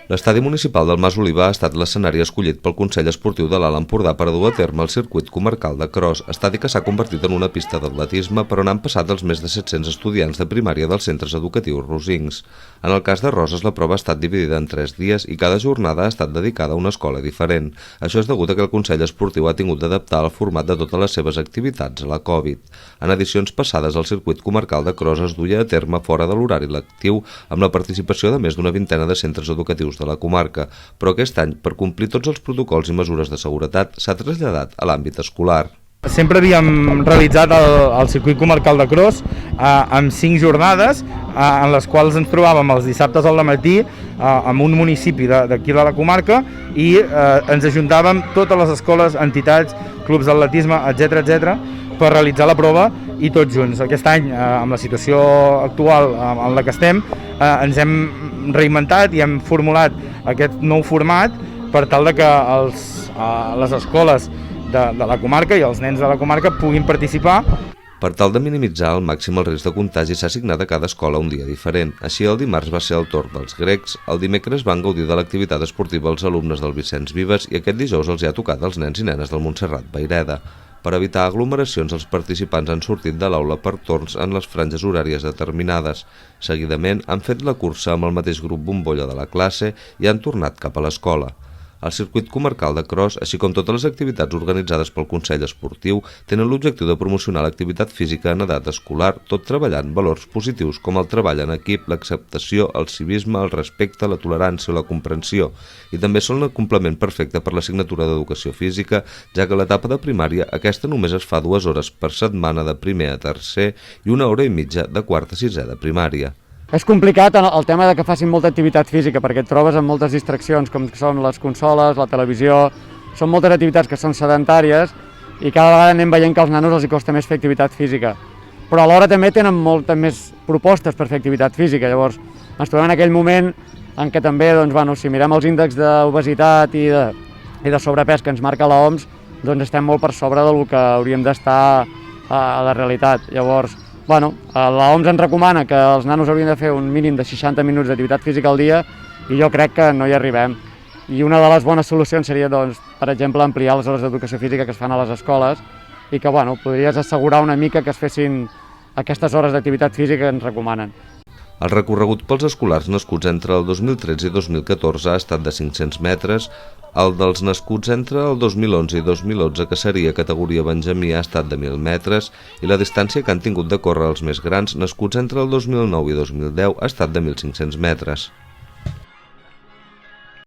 L'estadi municipal del Mas Oliva ha estat l'escenari escollit pel Consell Esportiu de l'Alt Empordà per dur a terme el circuit comarcal de Cros, estadi que s'ha convertit en una pista d'atletisme per on han passat els més de 700 estudiants de primària dels centres educatius rosincs. En el cas de Roses, la prova ha estat dividida en 3 dies i cada jornada ha estat dedicada a una escola diferent. Això és degut a que el Consell Esportiu ha tingut d'adaptar el format de totes les seves activitats a la Covid. En edicions passades, el circuit comarcal de Cros es duia a terme fora de l'horari lectiu amb la participació de més d'una vintena de centres educatius de la comarca, però aquest any, per complir tots els protocols i mesures de seguretat, s'ha traslladat a l'àmbit escolar. Sempre havíem realitzat el circuit comarcal de Cros amb 5 jornades en les quals ens trobàvem els dissabtes al matí en un municipi d'aquí de la comarca i ens ajuntàvem totes les escoles, entitats, clubs d'atletisme, etc per realitzar la prova i tots junts. Aquest any, amb la situació actual en la que estem, ens hem reinventat i hem formulat aquest nou format per tal de que les escoles de la comarca i els nens de la comarca puguin participar. Per tal de minimitzar al màxim el risc de contagi s'ha assignat a cada escola un dia diferent. Així, el dimarts va ser el torn dels grecs, el dimecres van gaudir de l'activitat esportiva els alumnes del Vicenç Vives i aquest dijous els hi ha tocat als nens i nenes del Montserrat Vayreda. Per evitar aglomeracions, els participants han sortit de l'aula per torns en les franges horàries determinades. Seguidament, han fet la cursa amb el mateix grup bombolla de la classe i han tornat cap a l'escola. El circuit comarcal de Cros, així com totes les activitats organitzades pel Consell Esportiu, tenen l'objectiu de promocionar l'activitat física en edat escolar, tot treballant valors positius com el treball en equip, l'acceptació, el civisme, el respecte, la tolerància o la comprensió, i també són el complement perfecte per l'assignatura d'educació física, ja que a l'etapa de primària aquesta només es fa 2 hores per setmana de primer a tercer i 1 hora i mitja de quart a sisè de primària. És complicat el tema de que facin molta activitat física perquè et trobes amb moltes distraccions com són les consoles, la televisió, són moltes activitats que són sedentàries i cada vegada anem veient que als nanos els costa més fer activitat física. Però alhora també tenen moltes més propostes per fer activitat física, llavors ens trobem en aquell moment en què també, si mirem els índexs d'obesitat i de sobrepès que ens marca l'OMS, doncs estem molt per sobre del que hauríem d'estar a la realitat. Llavors, l'OMS ens recomana que els nanos haurien de fer un mínim de 60 minuts d'activitat física al dia i jo crec que no hi arribem. I una de les bones solucions seria, per exemple, ampliar les hores d'educació física que es fan a les escoles i que podries assegurar una mica que es fessin aquestes hores d'activitat física que ens recomanen. El recorregut pels escolars nascuts entre el 2013 i 2014 ha estat de 500 metres, el dels nascuts entre el 2011 i 2011, que seria categoria benjamí, ha estat de 1.000 metres i la distància que han tingut de córrer els més grans, nascuts entre el 2009 i 2010, ha estat de 1.500 metres.